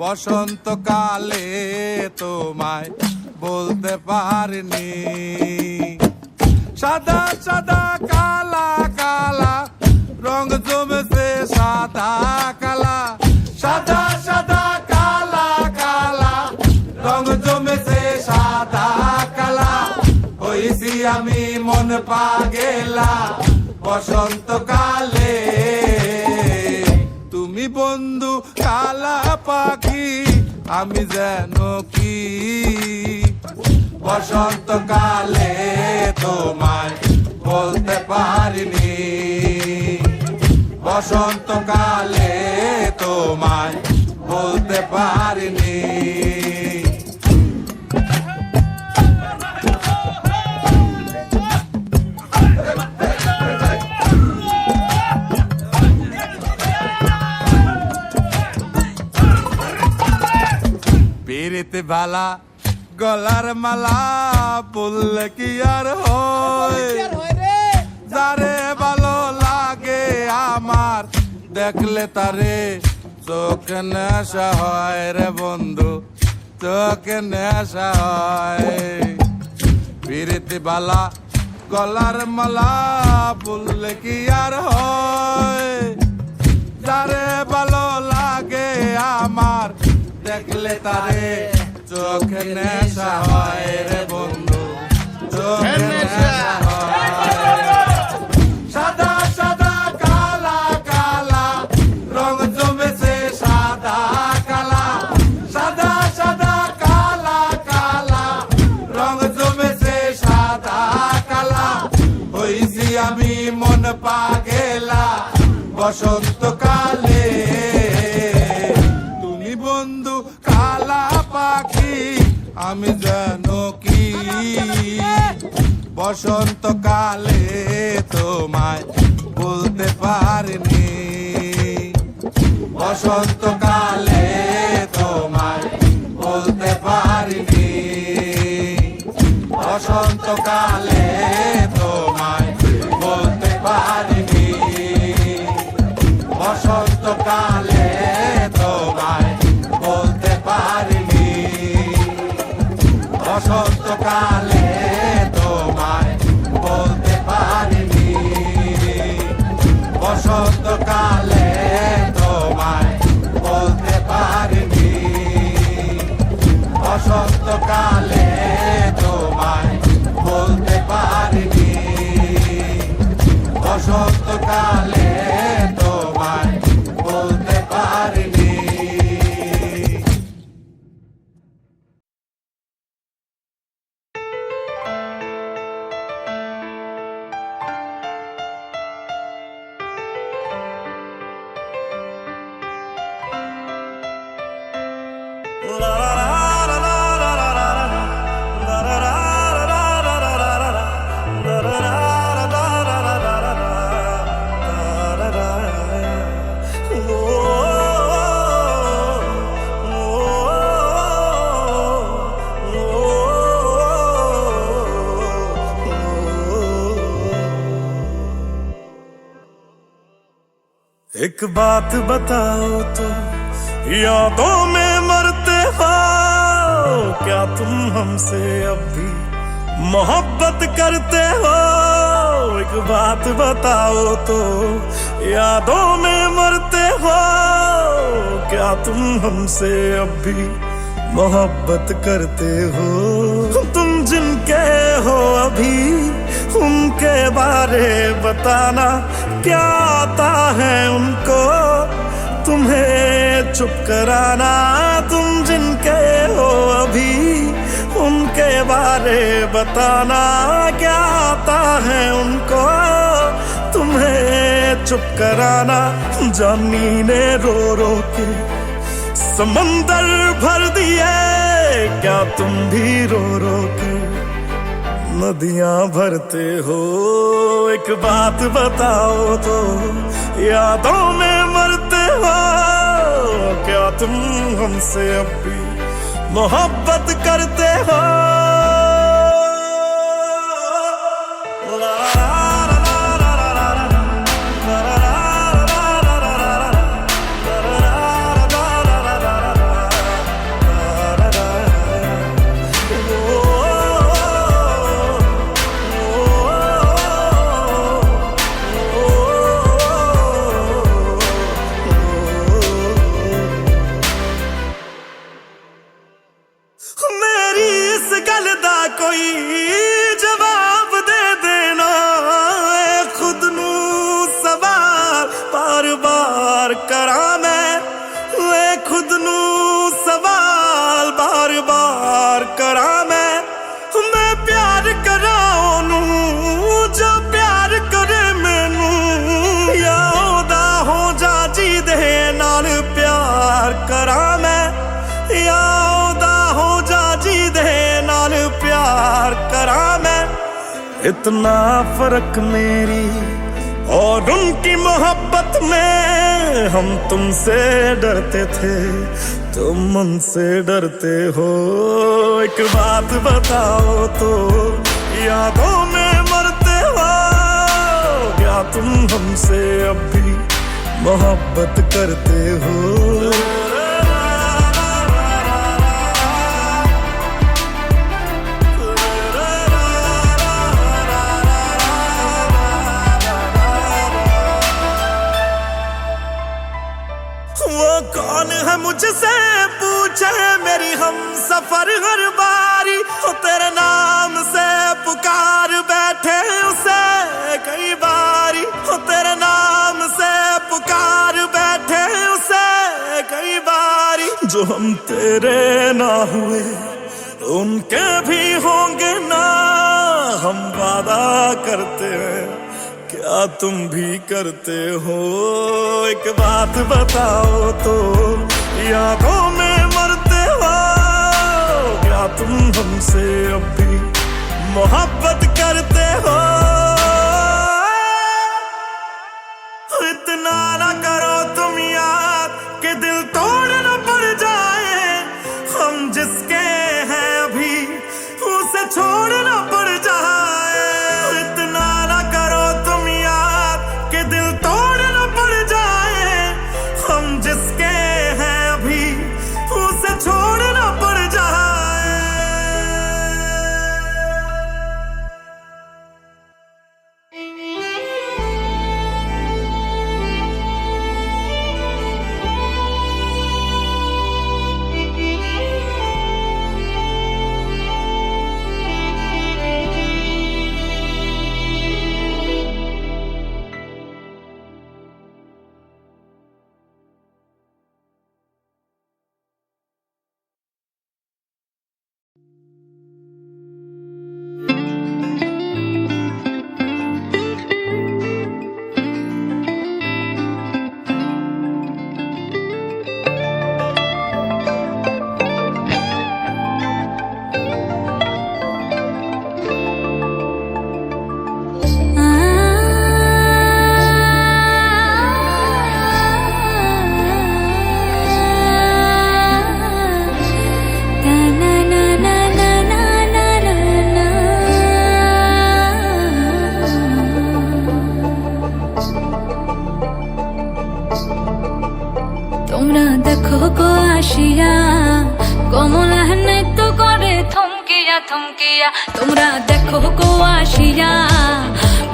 বসন্তকালে তোমায় বলতে পারিনি সাদা সাদা কালা কালা রং জমেছে সাদা কালা সাদা সাদা কালা কালা রং জমেছে সাদা কালা হইছি আমি মন পাগেলা বসন্তকালে তুমি বন্ধু কালা পাখি আমি যেন কি বসন্তকালে তোমায় বলতে পারিনি বসন্তকালে তোমায় বলতে পারিনি পিরিতে বালা গলার মালা বললে কি আর হয় যারে ভালো লাগে আমার দেখলে তারে চোখ নেশা হয় রে বন্ধু চোখ নেশা হয় পিরিতে বালা গলার মালা বললে কি আর হয় যারে ভালো লাগে আমার দেখলে তারে চোখ নেশা হয় রে বন্ধু চোখ নেশা হয় সাদা সাদা কালা কালা রং জমেছে সাদা কালা সাদা সাদা কালা কালা রং জমেছে সাদা কালা হইছি আমি মন পাগেলা বসন্তকালে তুমি বন্ধু কালা পাখি আমি জানো কি বসন্তকালে তোমায় বলতে পারিনি বসন্তকালে তোমায় বলতে পারিনি বসন্তকালে তোমায় বলতে পারিনি বসন্তকালে তোমায় বলতে পারিনি বসন্তকালে তোমায় বলতে পারিনি বসন্তকালে তোমায় বলতে পারিনি, বসন্তকালে তোমায় বলতে পারিনি, বসন্তকালে তোমায় বলতে পারিনি। एक बात बताओ तो यादों में मरते हो क्या तुम हमसे अब भी मोहब्बत करते हो? एक बात बताओ तो यादों में मरते हो क्या तुम हमसे अब भी मोहब्बत करते हो? तुम जिनके हो अभी उनके बारे बताना, क्या आता है उनको तुम्हें चुप कराना? तुम जिनके हो अभी उनके बारे बताना, क्या आता है उनको तुम्हें चुप कराना? जानी ने रो रो के समंदर भर दिए, क्या तुम भी रो रो के नदियां भरते हो? एक बात बताओ तो यादों में मरते हो क्या तुम हमसे अब भी मोहब्बत करते हो? कोई जवाब दे देना, खुद नू सवाल बार बार करा मैं, खुद नू सवाल बार बार करा मैं प्यार करा ओनू जो प्यार करे मैनू, या ओदा हो जा जी दे नाल प्यार करा मैं, या ओदा हो जा जी दे नाल प्यार करा मैं। इतना फर्क मेरी और उनकी मोहब्बत में, हम तुमसे डरते थे तुम उनसे डरते हो। एक बात बताओ तो यादों में मरते हो क्या तुम हमसे अब भी मोहब्बत करते हो? कौन है मुझसे पूछे मेरी हम सफर हर बारी, हो तेरे नाम से पुकार बैठे उसे कई बारी, हो तेरे नाम से पुकार बैठे उसे कई बारी। जो हम तेरे ना हुए उनके भी होंगे ना, हम वादा करते हैं क्या तुम भी करते हो? एक बात बताओ तो यादों में मरते हो क्या तुम हमसे अब भी मोहब्बत करते हो? इतना ना करो तुम याद कि दिल तोड़ न पड़ जाए, हम जिसके हैं अभी उसे छोड़ न पड़ जाए। इतना ना करो तुम याद कि दिल तोड़ न पड़ जाए, हम जिसके हैं अभी उसे छोड़ न पड़ जाए। তোমরা দেখো গো আসিয়া কমলা নৃত্য করে থমকিয়া থমকিয়া তোমরা দেখো গো আসিয়া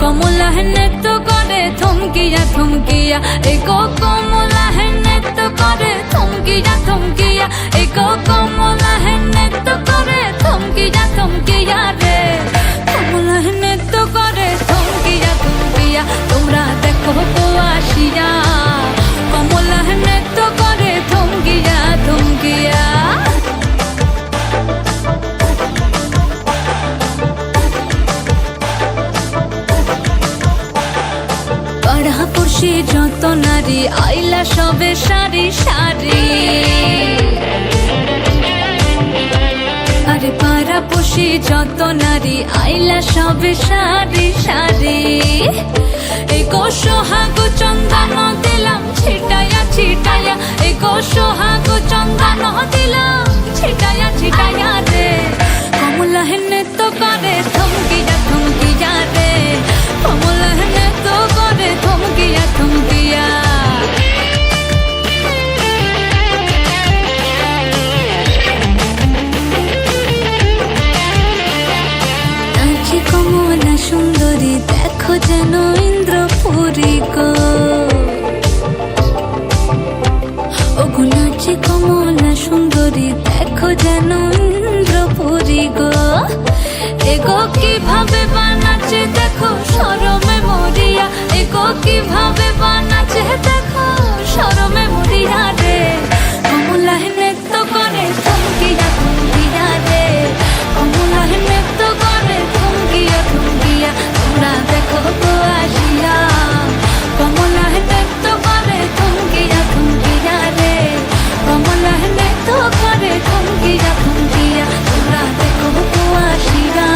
কমলা নৃত্য করে থমকিয়া থমকিয়া এই গো কমলা নৃত্য করে থমকিয়া থমকিয়া এই গো কমলা নৃত্য করে থমকিয়া থমকিয়া রে কমলা নৃত্য করে থমকিয়া থমকিয়া তোমরা দেখো গো আসিয়া কমলা নৃত্য করে থমকিয়া থমকিয়া পাড়াপড়শি যত নারী আইলা সবে সারি সারি আরে পাড়াপড়শি যত নারী আইলা সবে সারি সারি এই গো সোহাগ চন্দন দিলাম ছিটায়া ছিটায়া এই গো সোহাগ চন্দন দিলাম ছিটায়া ছিটায়া রে কমলা নৃত্য করে থমকিয়া থমকিয়া রে কমলা নৃত্য করে থমকিয়া থমকিয়া নাচি কমলা সুন্দরী দেখো যেন ইন্দ্রপুরী গো ওগো নাচি কমলা সুন্দরী দেখো যেন ইন্দ্রপুরী গো এগো কিভাবে বানাচ্ছে দেখো শরমে মরিয়া এগো কিভাবে বানাচ্ছে দেখো শরমে মরিয়া রে কমলা নৃত্য করে থমকিয়া থমকিয়া রে কমলা নৃত্য করে থমকিয়া থমকিয়া তোমরা দেখো গো আসিয়া কমলা নৃত্য করে থমকিয়া থমকিয়া রে কমলা নৃত্য করে থমকিয়া থমকিয়া তোমরা দেখো গো আসিয়া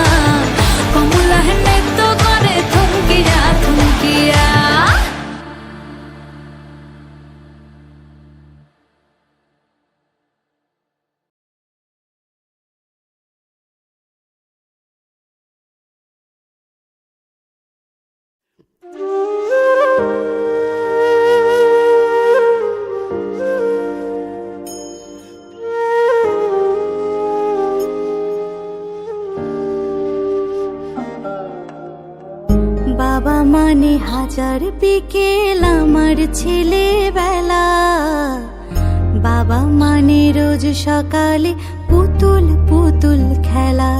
কমলা নৃত্য করে থমকিয়া থমকিয়া বাবা মানে হাজার বিকেল আমার ছেলেবেলা বাবা মানে রোজ সকালে পুতুল পুতুল খেলা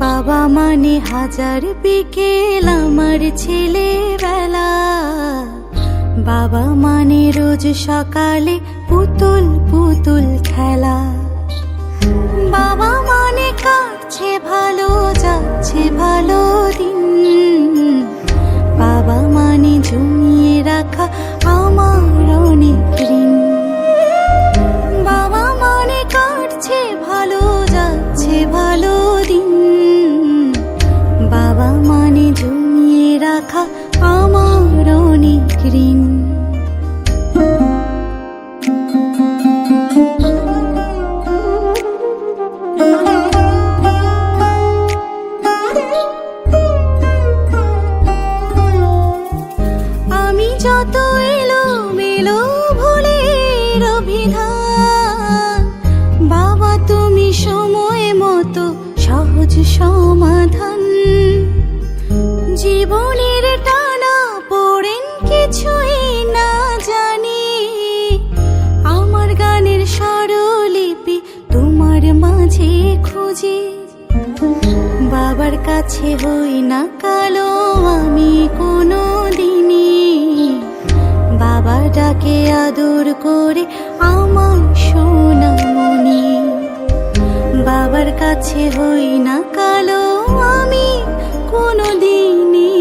বাবা মানে হাজার বিকেল আমার ছেলেবেলা বাবা মানে রোজ সকালে পুতুল পুতুল খেলা বাবা মানে কাটছে ভালো যাচ্ছে ভালো দিন বাবা মানে জমিয়ে রাখা আমার অনেক ঋণ বাবা মানে কাটছে ভালো যাচ্ছে ভালো দিন বাবা মানে জমিয়ে রাখা আমার অনেক ঋণ আমি যত এলো মেলো ভুলের অভিধান বাবা তুমি সময় মতো সহজ সমাধান জীবনের টানা পড়েন কিছুই না জানি আমার গানের স্বরলিপি তোমার মাঝে খুঁজি বাবার কাছে হই না কালো আমি কোনো দিনই বাবা ডাকে আদর করে আমার সোনামণি বাবার কাছে হই না কালো আমি কোনো দিনই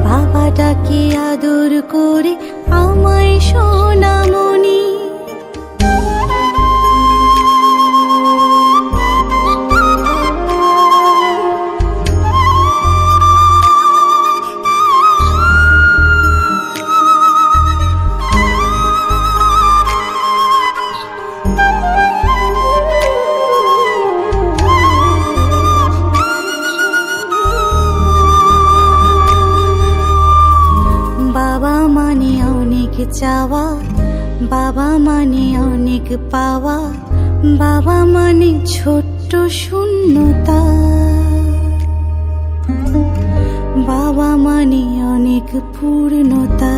বাবা ডাকে আদর করে আমায় সোনামণি বাবা মানে অনেক চাওয়া বাবা মানে অনেক পাওয়া, বাবা মানে ছোট্ট শূন্যতা, বাবা মানে অনেক পূর্ণতা।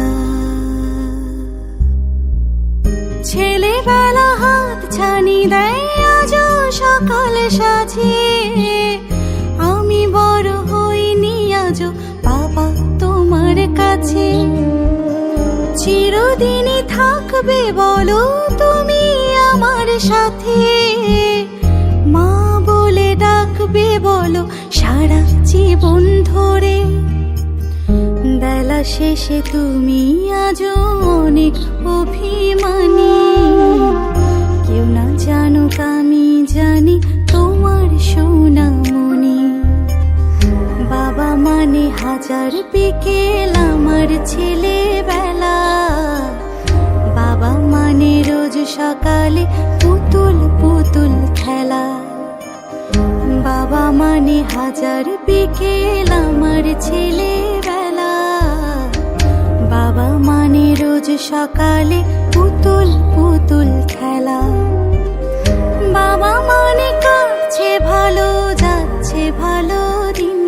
ছেলেবেলা হাত ছানি দেয় আজও সকাল সাজে, আমি বড় হইনি আজও বাবা তোমার কাছে। চিরদিনই থাকবে বলো তুমি আমার সাথে, মা বলে ডাকবে বলো সারা জীবন ধরে। বেলা শেষে তুমি আজও অনেক অভিমানী, কেউ না জানুক আমি জানি তোমার সোনামণি। বাবা মানে হাজার বিকেল আমার ছেলেবেলা, বাবা মানে রোজ সকালে পুতুল পুতুল খেলা। বাবা মানে হাজার বিকেল আমার ছেলেবেলা, বাবা মানে রোজ সকালে পুতুল পুতুল খেলা। বাবা মানে কাটছে ভালো যাচ্ছে ভালো দিন,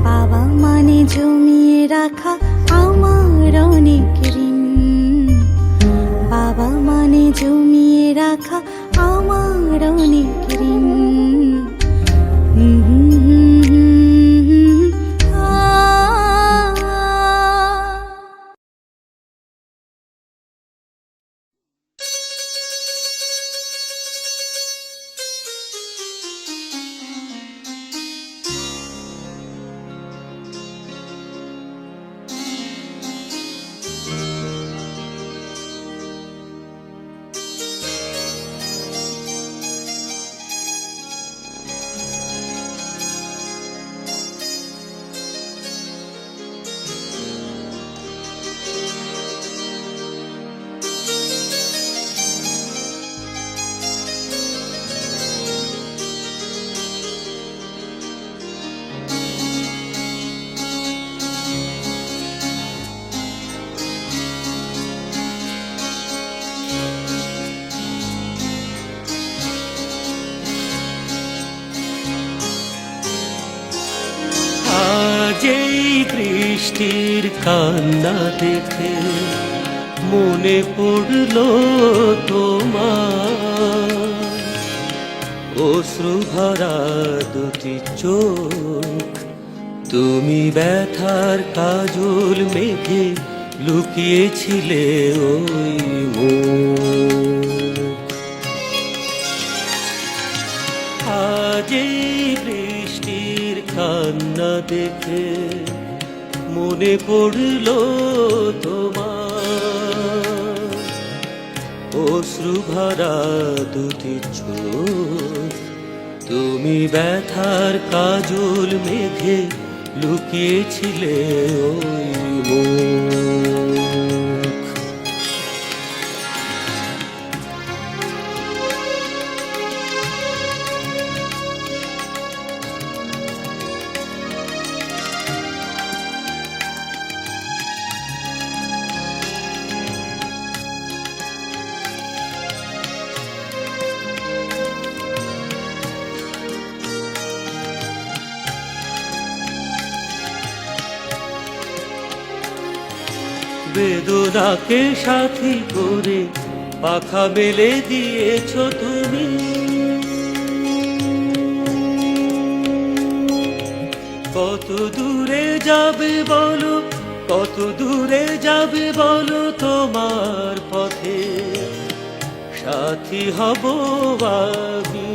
বাবা মানে জমিয়ে রাখা আমার অনেক ঋণ। বাবা মানে জমিয়ে রাখা আমার অনেক ঋণ। যেই বৃষ্টির কান্না দেখে মনে পড়লো তোমার, অশ্রু ভরা দুটি চোখ, তুমি ব্যথার কাজল মেঘে লুকিয়েছিলে ওই মুখ। আজ এই বৃষ্টির কান্না দেখে মনে পড়লো তোমার, অশ্রু ভরা দুটি চোখ, তুমি ব্যথার কাজল মেঘে লুকিয়েছিলে ওই মুখ। বেদনাকে সাথী করে পাখা মেলে দিয়েছ তুমি, কত দূরে যাবে বলো, কত দূরে যাবে বলো, তোমার পথে সাথী হব আমি।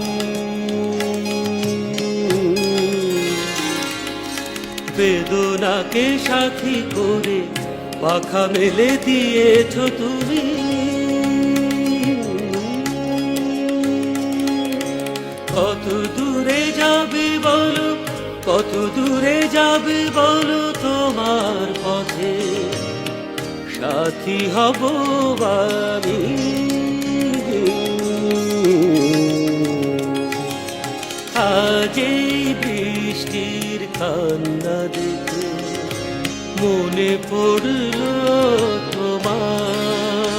বেদনাকে সাথী করে পাখা মেলে দিয়েছ তুমি, কত দূরে যাবে বলো, কত দূরে যাবে বলো, তোমার পথে সাথী হব আমি। আজ এই বৃষ্টির কান্না দেখে মনে পড়লো তোমার,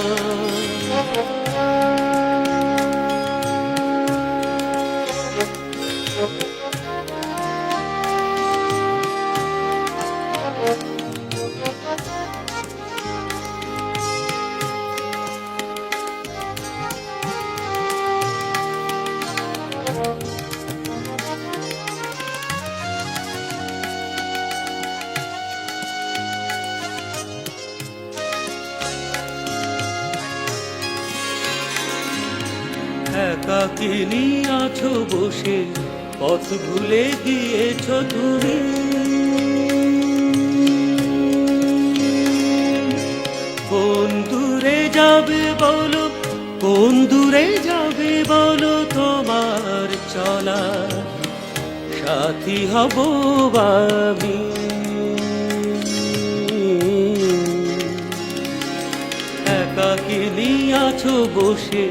একাকিনী আছো বসে পথ ভুলে গিয়েছ তুমি কোন দূরে যাবে বলো কোন দূরে যাবে বলো তোমার চলা সাথী হব আমি একাকিনী আছো বসে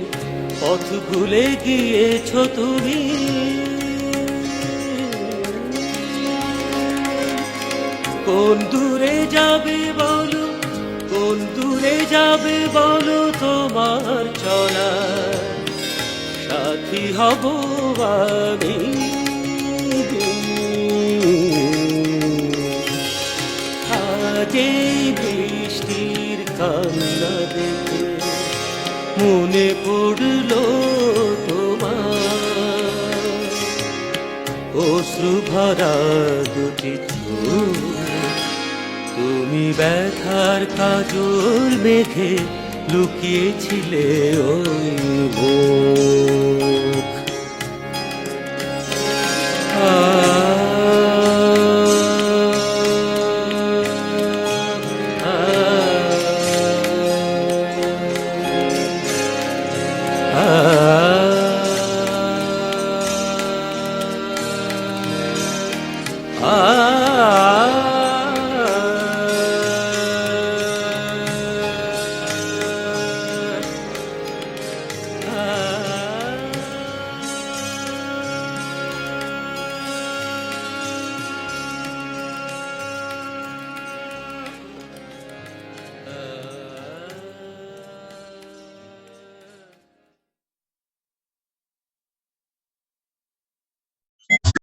পথ ভুলে গিয়েছ তুমি কোন দূরে যাবে বলো কোন দূরে যাবে বলো তোমার চলা সাথী হব আমি আজ এই বৃষ্টির কান্না দেখে মনে পড়লো তোমার অশ্রু ভরা দুটি চোখ তুমি ব্যথার কাজল মেঘে লুকিয়েছিলে ওই মন